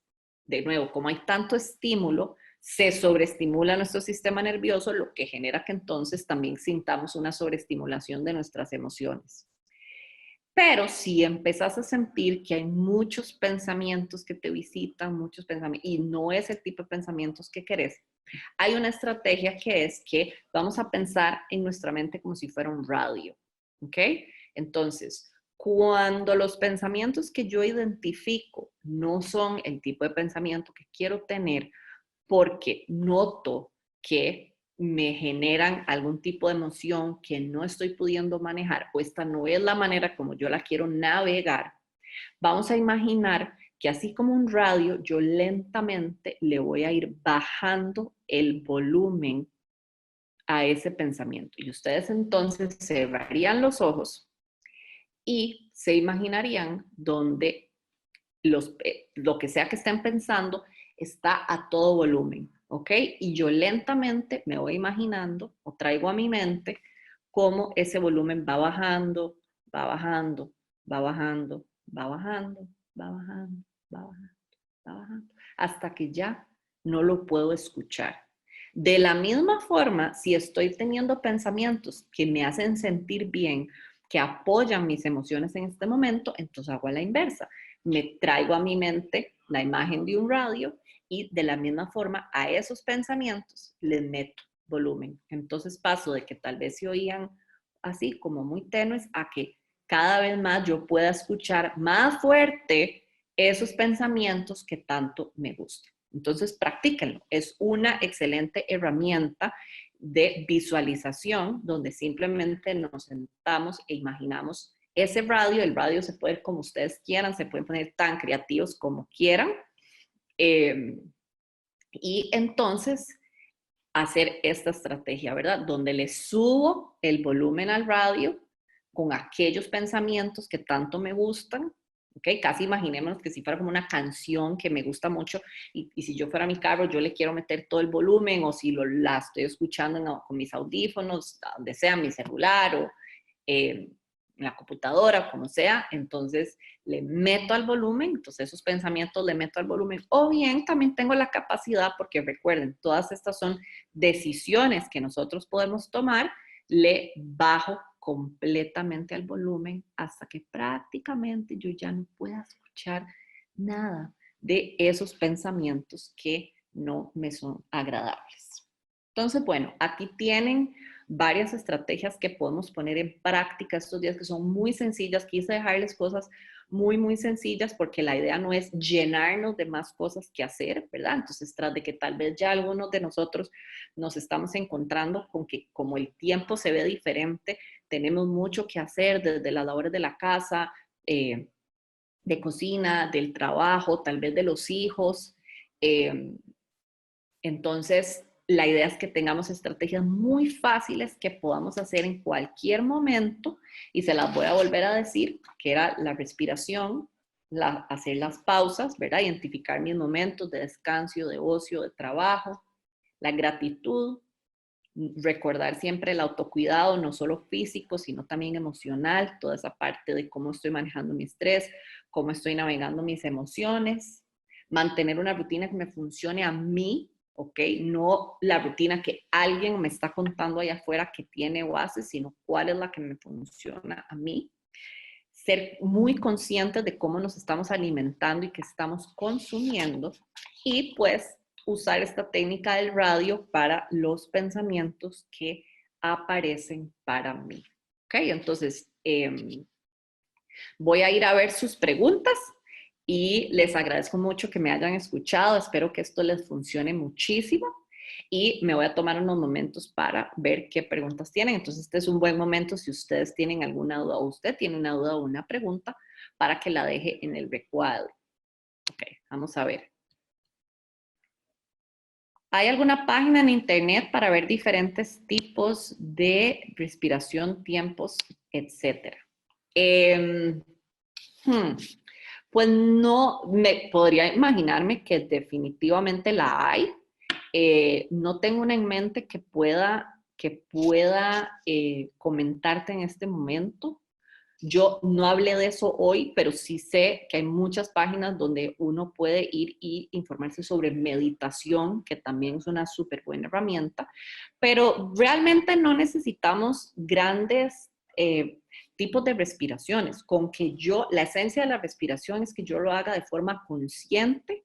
Speaker 1: de nuevo, como hay tanto estímulo, se sobreestimula nuestro sistema nervioso, lo que genera que entonces también sintamos una sobreestimulación de nuestras emociones. Pero si empezás a sentir que hay muchos pensamientos que te visitan, muchos pensamientos, y no es el tipo de pensamientos que querés, hay una estrategia que es que vamos a pensar en nuestra mente como si fuera un radio, ¿ok? Entonces, cuando los pensamientos que yo identifico no son el tipo de pensamiento que quiero tener, porque noto que me generan algún tipo de emoción que no estoy pudiendo manejar, o esta no es la manera como yo la quiero navegar, vamos a imaginar que así como un radio, yo lentamente le voy a ir bajando el volumen a ese pensamiento. Y ustedes entonces cerrarían los ojos y se imaginarían donde lo que sea que estén pensando está a todo volumen, ¿ok? Y yo lentamente me voy imaginando o traigo a mi mente cómo ese volumen va bajando, va bajando, va bajando, va bajando, va bajando, va bajando, va bajando, hasta que ya no lo puedo escuchar. De la misma forma, si estoy teniendo pensamientos que me hacen sentir bien, que apoyan mis emociones en este momento, entonces hago a la inversa. Me traigo a mi mente la imagen de un radio y de la misma forma a esos pensamientos les meto volumen. Entonces paso de que tal vez se oían así como muy tenues a que cada vez más yo pueda escuchar más fuerte esos pensamientos que tanto me gustan. Entonces, practíquenlo. Es una excelente herramienta de visualización donde simplemente nos sentamos e imaginamos ese radio. El radio se puede ver como ustedes quieran, se pueden poner tan creativos como quieran. Y entonces hacer esta estrategia, ¿verdad? Donde le subo el volumen al radio con aquellos pensamientos que tanto me gustan, ¿ok? Casi imaginémonos que si fuera como una canción que me gusta mucho y si yo fuera mi carro, yo le quiero meter todo el volumen o si la estoy escuchando con mis audífonos, donde sea, mi celular o en la computadora, como sea, entonces le meto al volumen, entonces esos pensamientos le meto al volumen, o bien también tengo la capacidad, porque recuerden, todas estas son decisiones que nosotros podemos tomar, le bajo completamente al volumen hasta que prácticamente yo ya no pueda escuchar nada de esos pensamientos que no me son agradables. Entonces, bueno, aquí tienen varias estrategias que podemos poner en práctica estos días que son muy sencillas. Quise dejarles cosas muy sencillas porque la idea no es llenarnos de más cosas que hacer, ¿verdad? Entonces, tras de que tal vez ya algunos de nosotros nos estamos encontrando con que como el tiempo se ve diferente, tenemos mucho que hacer desde las labores de la casa, de cocina, del trabajo, tal vez de los hijos. Entonces, la idea es que tengamos estrategias muy fáciles que podamos hacer en cualquier momento y se las voy a volver a decir, que era la respiración, hacer las pausas, ¿verdad? Identificar mis momentos de descanso, de ocio, de trabajo, la gratitud, recordar siempre el autocuidado, no solo físico, sino también emocional, toda esa parte de cómo estoy manejando mi estrés, cómo estoy navegando mis emociones, mantener una rutina que me funcione a mí, ¿ok? No la rutina que alguien me está contando allá afuera que tiene bases, sino cuál es la que me funciona a mí. Ser muy conscientes de cómo nos estamos alimentando y qué estamos consumiendo. Y pues usar esta técnica del radio para los pensamientos que aparecen para mí. ¿Ok? Entonces, voy a ir a ver sus preguntas y les agradezco mucho que me hayan escuchado. Espero que esto les funcione muchísimo y me voy a tomar unos momentos para ver qué preguntas tienen. Entonces, este es un buen momento si ustedes tienen alguna duda o usted tiene una duda o una pregunta para que la deje en el recuadro. Ok, vamos a ver. ¿Hay alguna página en internet para ver diferentes tipos de respiración, tiempos, etcétera? Pues no, me podría imaginarme que definitivamente la hay. No tengo una en mente que pueda comentarte en este momento. Yo no hablé de eso hoy, pero sí sé que hay muchas páginas donde uno puede ir y informarse sobre meditación, que también es una súper buena herramienta, pero realmente no necesitamos grandes tipos de respiraciones. Con que la esencia de la respiración es que yo lo haga de forma consciente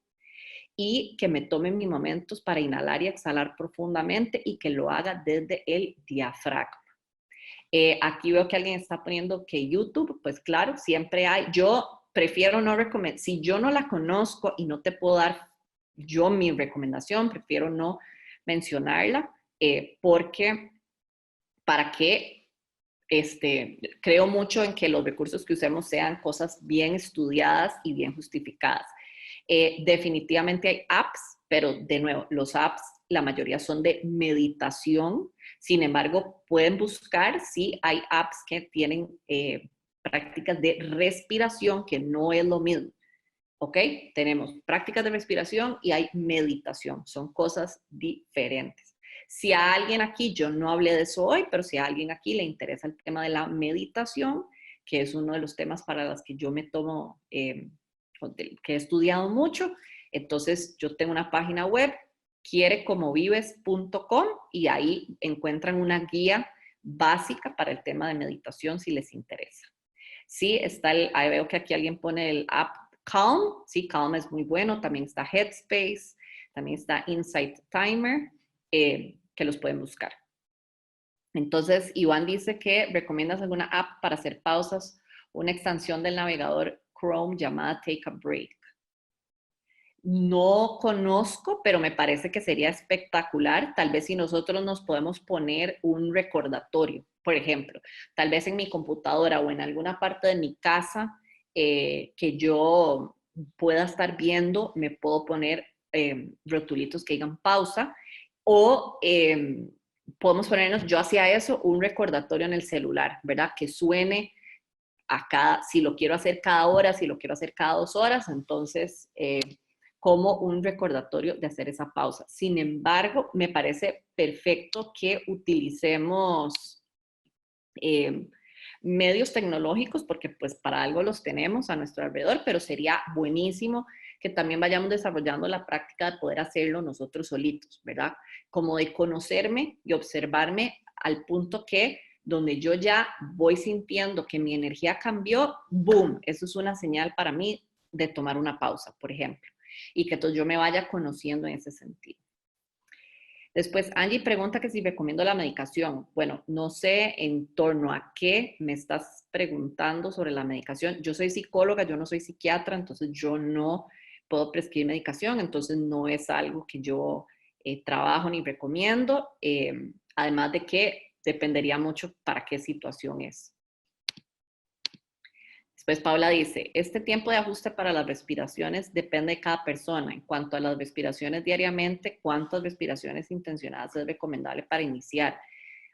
Speaker 1: y que me tome mis momentos para inhalar y exhalar profundamente y que lo haga desde el diafragma. Aquí veo que alguien está poniendo que YouTube, pues claro, siempre hay. Yo prefiero no recomendar, si yo no la conozco y no te puedo dar yo mi recomendación, prefiero no mencionarla, porque para qué creo mucho en que los recursos que usemos sean cosas bien estudiadas y bien justificadas. Definitivamente hay apps, pero de nuevo, los apps, la mayoría son de meditación. Sin embargo, pueden buscar si hay apps que tienen prácticas de respiración, que no es lo mismo. ¿Ok? Tenemos prácticas de respiración y hay meditación. Son cosas diferentes. Si a alguien aquí, yo no hablé de eso hoy, pero si a alguien aquí le interesa el tema de la meditación, que es uno de los temas para los que yo me tomo, que he estudiado mucho, entonces yo tengo una página web, quierecomovives.com, y ahí encuentran una guía básica para el tema de meditación si les interesa. Sí, ahí veo que aquí alguien pone el app Calm, sí, Calm es muy bueno, también está Headspace, también está Insight Timer, que los pueden buscar. Entonces, Iván dice que recomiendas alguna app para hacer pausas, una extensión del navegador Chrome llamada Take a Break. No conozco, pero me parece que sería espectacular. Tal vez si nosotros nos podemos poner un recordatorio, por ejemplo, tal vez en mi computadora o en alguna parte de mi casa que yo pueda estar viendo, me puedo poner rotulitos que digan pausa o podemos ponernos, yo hacía eso, un recordatorio en el celular, ¿verdad? Que suene si lo quiero hacer cada hora, si lo quiero hacer cada 2 horas, entonces como un recordatorio de hacer esa pausa. Sin embargo, me parece perfecto que utilicemos medios tecnológicos, porque pues para algo los tenemos a nuestro alrededor, pero sería buenísimo que también vayamos desarrollando la práctica de poder hacerlo nosotros solitos, ¿verdad? Como de conocerme y observarme al punto que donde yo ya voy sintiendo que mi energía cambió, ¡boom! Eso es una señal para mí de tomar una pausa, por ejemplo, y que entonces yo me vaya conociendo en ese sentido. Después, Angie pregunta que si recomiendo la medicación. Bueno, no sé en torno a qué me estás preguntando sobre la medicación. Yo soy psicóloga, yo no soy psiquiatra, entonces yo no puedo prescribir medicación, entonces no es algo que yo trabajo ni recomiendo. Además de que dependería mucho para qué situación es. Después Paula dice, este tiempo de ajuste para las respiraciones depende de cada persona. En cuanto a las respiraciones diariamente, ¿cuántas respiraciones intencionadas es recomendable para iniciar?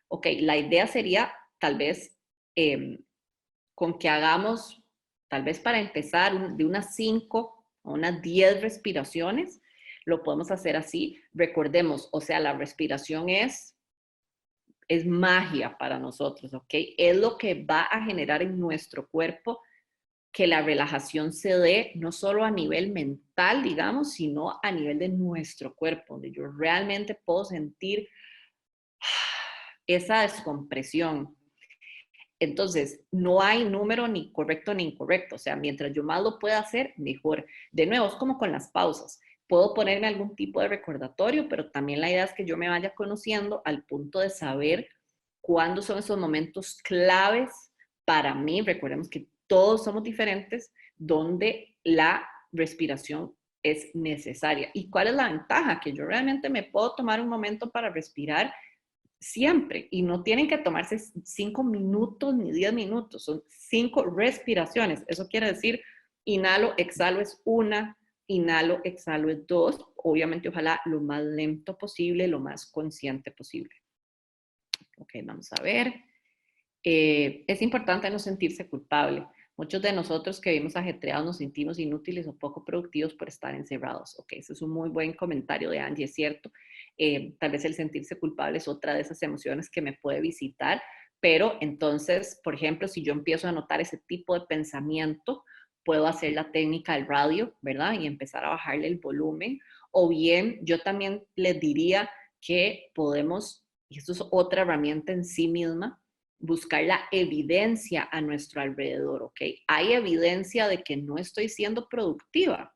Speaker 1: Ok, la idea sería tal vez con que hagamos, tal vez para empezar, de unas 5 a unas 10 respiraciones, lo podemos hacer así. Recordemos, o sea, la respiración es magia para nosotros, ¿ok? Es lo que va a generar en nuestro cuerpo que la relajación se dé no solo a nivel mental, digamos, sino a nivel de nuestro cuerpo, donde yo realmente puedo sentir esa descompresión. Entonces, no hay número ni correcto ni incorrecto, o sea, mientras yo más lo pueda hacer, mejor. De nuevo, es como con las pausas. Puedo ponerme algún tipo de recordatorio, pero también la idea es que yo me vaya conociendo al punto de saber cuándo son esos momentos claves para mí. Recordemos que todos somos diferentes, donde la respiración es necesaria. ¿Y cuál es la ventaja? Que yo realmente me puedo tomar un momento para respirar siempre, y no tienen que tomarse 5 minutos ni 10 minutos, son 5 respiraciones. Eso quiere decir, inhalo, exhalo es 1, inhalo, exhalo es 2. Obviamente, ojalá lo más lento posible, lo más consciente posible. Ok, vamos a ver. Es importante no sentirse culpable. Muchos de nosotros que vivimos ajetreados nos sentimos inútiles o poco productivos por estar encerrados. Ok, ese es un muy buen comentario de Angie, es cierto. Tal vez el sentirse culpable es otra de esas emociones que me puede visitar, pero entonces, por ejemplo, si yo empiezo a notar ese tipo de pensamiento, puedo hacer la técnica del radio, ¿verdad? Y empezar a bajarle el volumen. O bien, yo también les diría que podemos, y esto es otra herramienta en sí misma, buscar la evidencia a nuestro alrededor, ¿ok? Hay evidencia de que no estoy siendo productiva.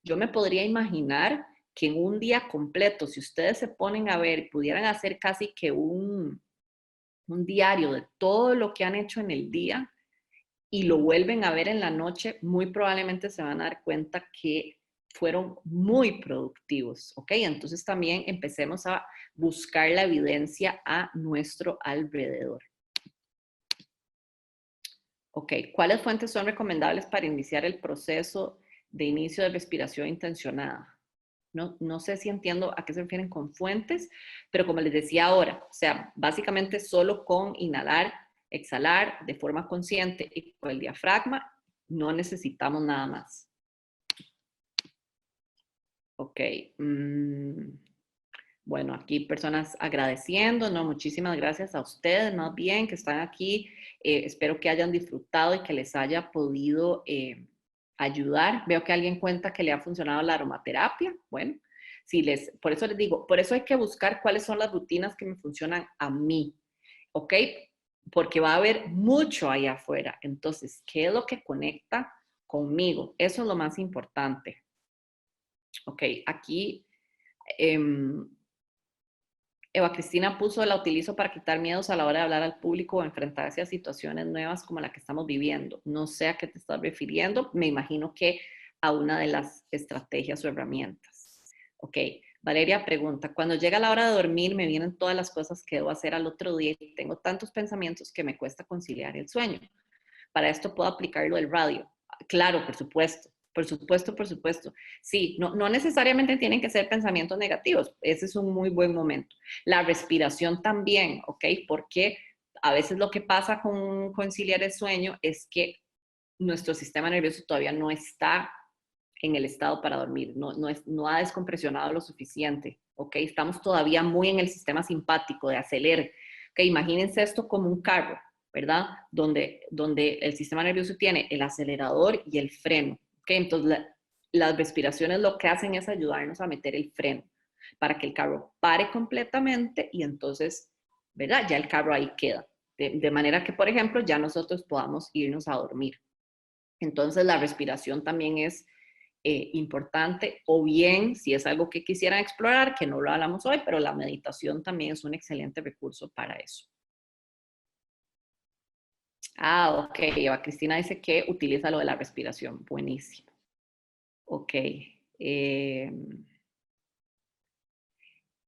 Speaker 1: Yo me podría imaginar que en un día completo, si ustedes se ponen a ver, pudieran hacer casi que un diario de todo lo que han hecho en el día y lo vuelven a ver en la noche, muy probablemente se van a dar cuenta que fueron muy productivos, ¿ok? Entonces también empecemos a buscar la evidencia a nuestro alrededor. Ok, ¿cuáles fuentes son recomendables para iniciar el proceso de inicio de respiración intencionada? No sé si entiendo a qué se refieren con fuentes, pero como les decía ahora, o sea, básicamente solo con inhalar, exhalar de forma consciente y con el diafragma, no necesitamos nada más. Ok. Bueno, aquí personas agradeciendo, ¿no? Muchísimas gracias a ustedes, más bien, que están aquí. Espero que hayan disfrutado y que les haya podido ayudar. Veo que alguien cuenta que le ha funcionado la aromaterapia. Bueno, por eso les digo, por eso hay que buscar cuáles son las rutinas que me funcionan a mí, ¿ok? Porque va a haber mucho allá afuera. Entonces, ¿qué es lo que conecta conmigo? Eso es lo más importante. Ok, aquí... Eva Cristina puso, la utilizo para quitar miedos a la hora de hablar al público o enfrentarse a situaciones nuevas como la que estamos viviendo. No sé a qué te estás refiriendo, me imagino que a una de las estrategias o herramientas. Ok, Valeria pregunta, cuando llega la hora de dormir me vienen todas las cosas que debo hacer al otro día y tengo tantos pensamientos que me cuesta conciliar el sueño. Para esto puedo aplicarlo del radio. Claro, por supuesto. Por supuesto, por supuesto. Sí, no necesariamente tienen que ser pensamientos negativos. Ese es un muy buen momento. La respiración también, ¿ok? Porque a veces lo que pasa con conciliar el sueño es que nuestro sistema nervioso todavía no está en el estado para dormir, no ha descompresionado lo suficiente, ¿ok? Estamos todavía muy en el sistema simpático de acelerar. ¿Ok? Imagínense esto como un carro, ¿verdad? Donde el sistema nervioso tiene el acelerador y el freno. ¿Ok? Entonces, las respiraciones lo que hacen es ayudarnos a meter el freno para que el carro pare completamente y entonces, ¿verdad? Ya el carro ahí queda. De manera que, por ejemplo, ya nosotros podamos irnos a dormir. Entonces, la respiración también es importante, o bien si es algo que quisieran explorar, que no lo hablamos hoy, pero la meditación también es un excelente recurso para eso. Ah, ok, Eva Cristina dice que utiliza lo de la respiración, buenísimo. Ok.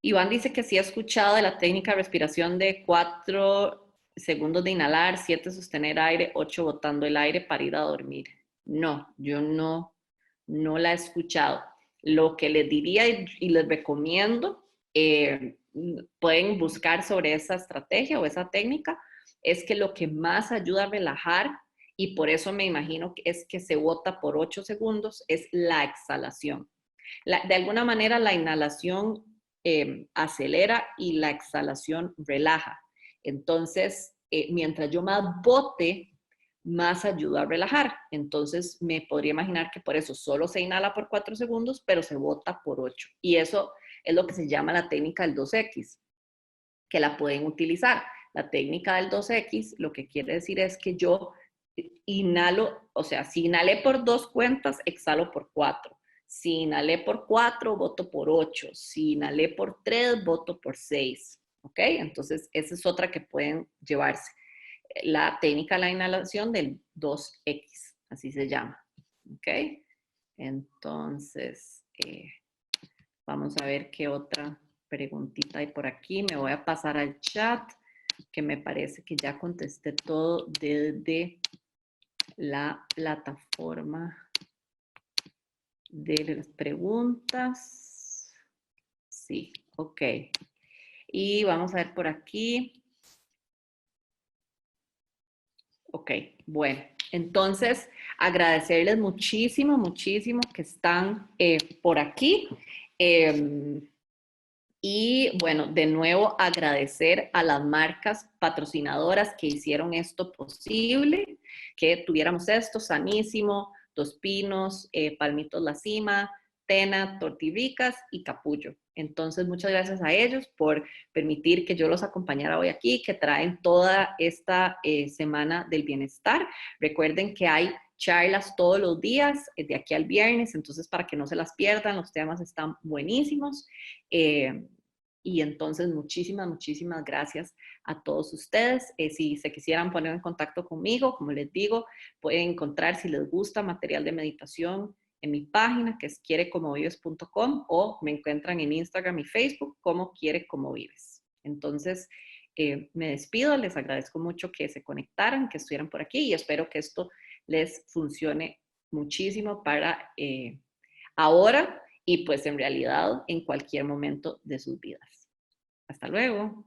Speaker 1: Iván dice que sí ha escuchado de la técnica de respiración de 4 segundos de inhalar, 7 sostener aire, 8 botando el aire para ir a dormir. No, yo no la he escuchado. Lo que les diría y les recomiendo, pueden buscar sobre esa estrategia o esa técnica, es que lo que más ayuda a relajar, y por eso me imagino que es que se bota por 8 segundos, es la exhalación. De alguna manera la inhalación acelera y la exhalación relaja. Entonces, mientras yo más bote, más ayuda a relajar. Entonces, me podría imaginar que por eso solo se inhala por 4 segundos, pero se bota por 8. Y eso es lo que se llama la técnica del 2X, que la pueden utilizar. La técnica del 2X lo que quiere decir es que yo inhalo, o sea, si inhalé por 2 cuentas, exhalo por 4. Si inhalé por 4, voto por 8. Si inhalé por 3, voto por 6. ¿Ok? Entonces, esa es otra que pueden llevarse. La técnica de la inhalación del 2X, así se llama. ¿Ok? Entonces, vamos a ver qué otra preguntita hay por aquí. Me voy a pasar al chat, que me parece que ya contesté todo desde la plataforma de las preguntas. Sí, ok. Y vamos a ver por aquí. Ok, bueno. Entonces, agradecerles muchísimo, muchísimo que están por aquí. Y bueno, de nuevo agradecer a las marcas patrocinadoras que hicieron esto posible, que tuviéramos esto, Sanísimo, Dos Pinos, Palmitos La Cima, Tena, Tortirricas y Capullo. Entonces, muchas gracias a ellos por permitir que yo los acompañara hoy aquí, que traen toda esta semana del bienestar. Recuerden que hay charlas todos los días, de aquí al viernes, entonces para que no se las pierdan, los temas están buenísimos. Y entonces, muchísimas, muchísimas gracias a todos ustedes. Si se quisieran poner en contacto conmigo, como les digo, pueden encontrar, si les gusta, material de meditación en mi página, que es quierecomovives.com, o me encuentran en Instagram y Facebook como Quiere Como Vives. Entonces, me despido, les agradezco mucho que se conectaran, que estuvieran por aquí, y espero que esto les funcione muchísimo para ahora y pues en realidad en cualquier momento de sus vidas. Hasta luego.